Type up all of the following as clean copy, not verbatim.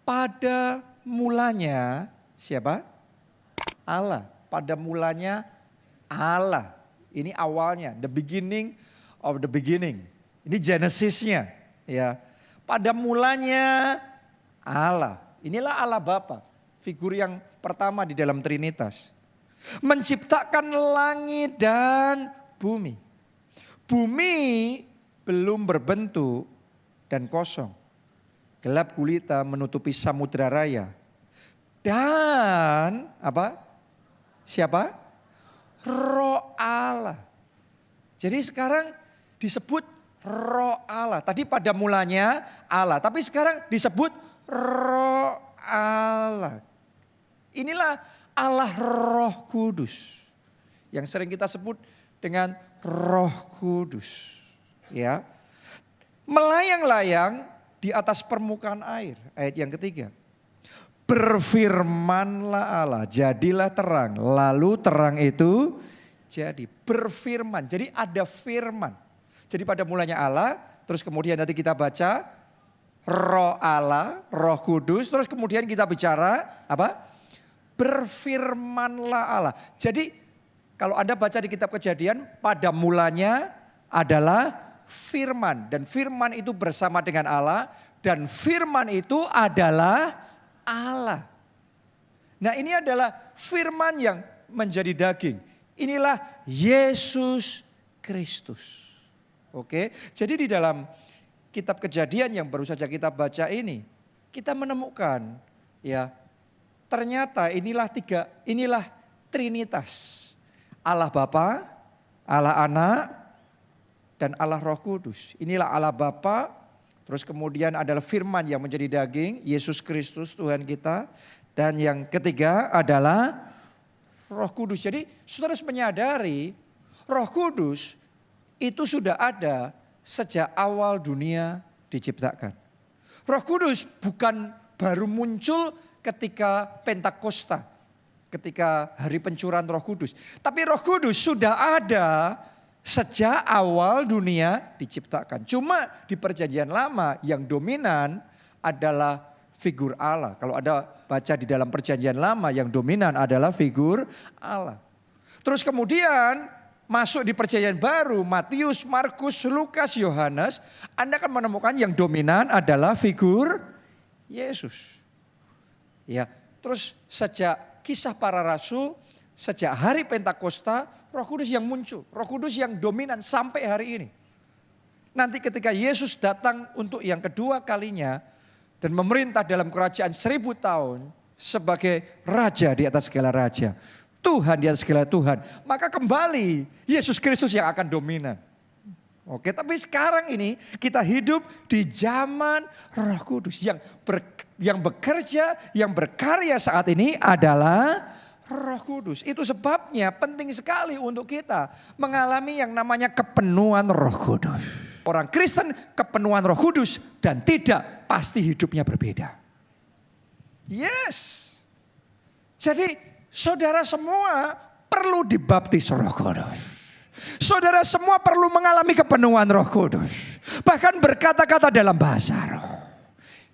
Pada mulanya siapa? Allah. Pada mulanya Allah. Ini awalnya, the beginning of the beginning. Ini Genesisnya, ya. Pada mulanya Allah. Inilah Allah Bapa, figur yang pertama di dalam Trinitas. Menciptakan langit dan bumi. Bumi belum berbentuk dan kosong. Gelap gulita menutupi samudra raya. Dan apa? Siapa? Roh Allah. Jadi sekarang disebut Roh Allah. Tadi pada mulanya Allah, tapi sekarang disebut Roh Allah. Inilah Allah Roh Kudus yang sering kita sebut dengan Roh Kudus. Ya, melayang-layang di atas permukaan air. Ayat yang ketiga. Berfirmanlah Allah, jadilah terang. Lalu terang itu jadi. Berfirman, jadi ada firman. Jadi pada mulanya Allah, terus kemudian nanti kita baca Roh Allah, Roh Kudus, terus kemudian kita bicara apa? Berfirmanlah Allah. Jadi kalau Anda baca di kitab Kejadian, pada mulanya adalah firman. Dan firman itu bersama dengan Allah, dan firman itu adalah Allah. Nah, ini adalah firman yang menjadi daging. Inilah Yesus Kristus. Oke, jadi di dalam kitab Kejadian yang baru saja kita baca ini, kita menemukan ya, ternyata inilah Trinitas. Allah Bapa, Allah Anak, dan Allah Roh Kudus. Inilah Allah Bapa, terus kemudian adalah firman yang menjadi daging, Yesus Kristus Tuhan kita. Dan yang ketiga adalah Roh Kudus. Jadi saudara harus menyadari Roh Kudus itu sudah ada sejak awal dunia diciptakan. Roh Kudus bukan baru muncul ketika Pentakosta, ketika hari pencurahan Roh Kudus. Tapi Roh Kudus sudah ada sejak awal dunia diciptakan. Cuma di Perjanjian Lama yang dominan adalah figur Allah. Kalau ada baca di dalam Perjanjian Lama yang dominan adalah figur Allah. Terus kemudian masuk di Perjanjian Baru, Matius, Markus, Lukas, Yohanes, Anda akan menemukan yang dominan adalah figur Yesus. Ya, terus sejak kisah para rasul, sejak hari Pentakosta, Roh Kudus yang muncul, Roh Kudus yang dominan sampai hari ini. Nanti ketika Yesus datang untuk yang kedua kalinya dan memerintah dalam kerajaan 1000 tahun sebagai raja di atas segala raja, Tuhan di atas segala Tuhan, maka kembali Yesus Kristus yang akan dominan. Oke, tapi sekarang ini kita hidup di zaman Roh Kudus yang bekerja, yang berkarya saat ini adalah Roh Kudus. Itu sebabnya penting sekali untuk kita mengalami yang namanya kepenuhan Roh Kudus. Orang Kristen kepenuhan Roh Kudus dan tidak pasti hidupnya berbeda. Yes. Jadi saudara semua perlu dibaptis Roh Kudus. Saudara semua perlu mengalami kepenuhan Roh Kudus. Bahkan berkata-kata dalam bahasa roh.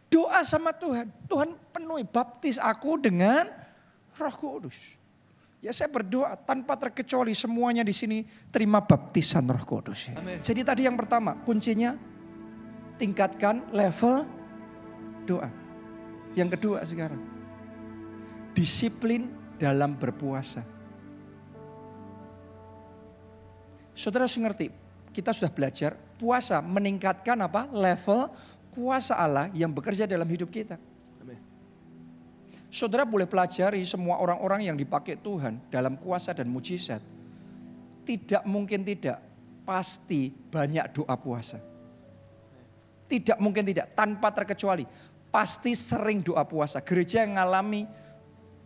Doa sama Tuhan. Tuhan penuhi baptis aku dengan Roh Kudus. Ya saya berdoa tanpa terkecuali semuanya di sini terima baptisan Roh Kudus. Amen. Jadi tadi yang pertama kuncinya tingkatkan level doa. Yang kedua sekarang disiplin dalam berpuasa. Saudara harus ngerti, kita sudah belajar puasa meningkatkan apa? Level kuasa Allah yang bekerja dalam hidup kita. Amin. Saudara boleh pelajari semua orang-orang yang dipakai Tuhan dalam kuasa dan mujizat. Tidak mungkin tidak, pasti banyak doa puasa. Tidak mungkin tidak, tanpa terkecuali. Pasti sering doa puasa. Gereja yang mengalami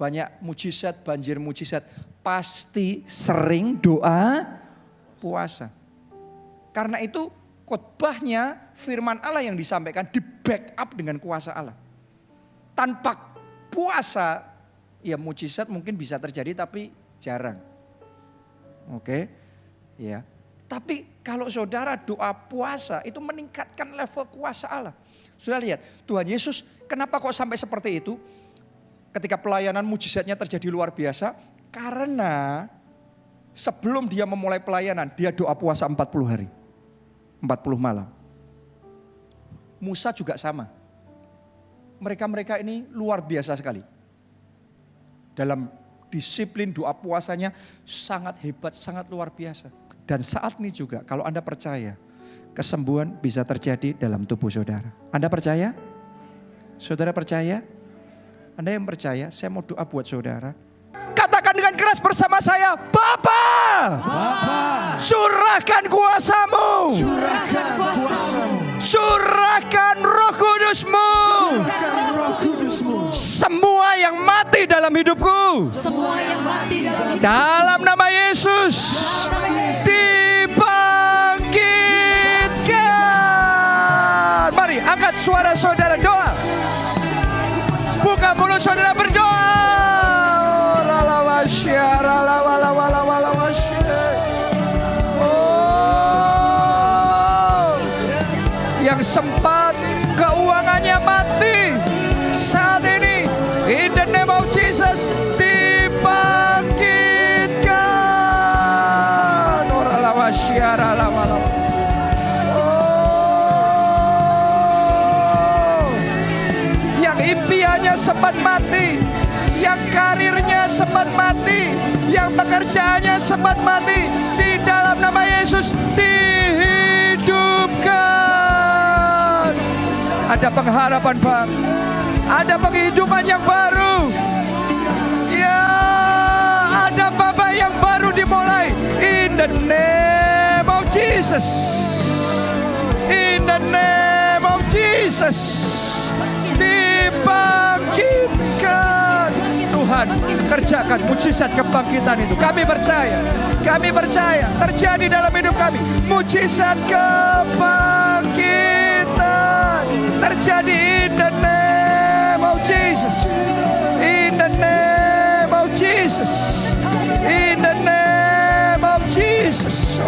banyak mujizat, banjir mujizat, pasti sering doa puasa. Karena itu khotbahnya firman Allah yang disampaikan di backup dengan kuasa Allah. Tanpa puasa ya mujizat mungkin bisa terjadi tapi jarang. Oke. Ya. Tapi kalau saudara doa puasa itu meningkatkan level kuasa Allah. Sudah lihat, Tuhan Yesus kenapa kok sampai seperti itu? Ketika pelayanan mujizatnya terjadi luar biasa, karena sebelum dia memulai pelayanan, dia doa puasa 40 hari, 40 malam. Musa juga sama. Mereka-mereka ini luar biasa sekali. Dalam disiplin doa puasanya sangat hebat, sangat luar biasa. Dan saat ini juga kalau Anda percaya, kesembuhan bisa terjadi dalam tubuh saudara. Anda percaya? Saudara percaya? Anda yang percaya, saya mau doa buat saudara. Katakan dengan keras bersama saya, Bapa, curahkan kuasa-Mu. Curahkan kuasa-Mu. Curahkan Roh Kudus-Mu. Semua yang mati dalam hidupku, Semua yang mati dalam hidup. dalam nama Yesus, dibangkitkan. Mari angkat suara saudara doa. Buka mulut saudara berdoa. Yang sempat keuangannya mati, saat ini in the name of Jesus dibangkitkan. Yang impiannya sempat mati, yang karirnya sempat mati, yang pekerjaannya sempat mati, di dalam nama Yesus dihidupkan. Ada pengharapan baru, ada penghidupan yang baru. Ya, ada babak yang baru dimulai. In the name of Jesus. In the name of Jesus. Dibangkitkan. Tuhan, kerjakan mujizat kebangkitan itu. Kami percaya terjadi dalam hidup kami. Mujizat kebangkitan terjadi in the name of Jesus. In the name of Jesus. In the name of Jesus.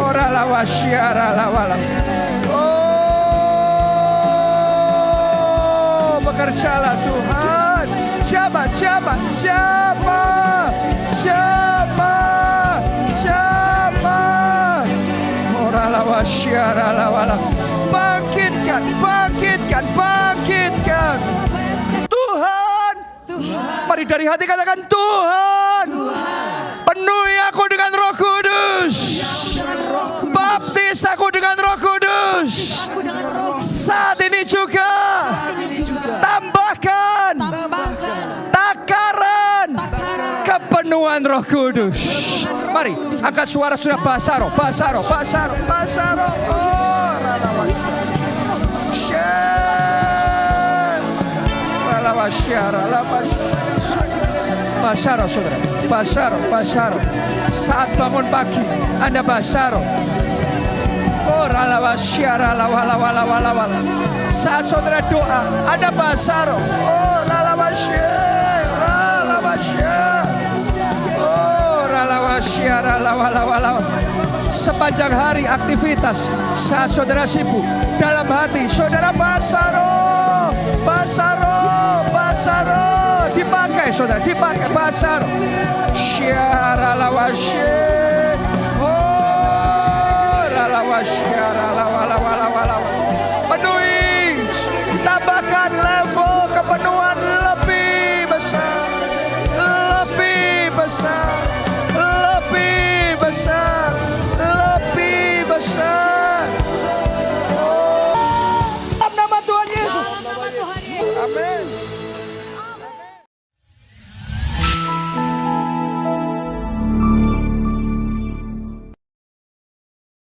Oh, bekerjalah Tuhan. Jama. Bangkitkan. Tuhan. Mari dari hati katakan Tuhan. Penuhi aku dengan Roh Kudus. Baptis aku dengan Roh Kudus. Saat ini juga tambahkan takaran kepenuhan Roh Kudus. Mari angkat suara sudah basaro. Basaro saudara, basaro. Saat bangun pagi Anda basaro. Oh ralawasyara lawala. Saat saudara doa Anda basaro. Oh ralawasyara. Oh ralawasyara lawala. Sepanjang hari aktivitas, saat saudara sibuk, dalam hati saudara basaro. Dipakai saudara, basaro. Syara lawasye. Oh ralawasyara lawala.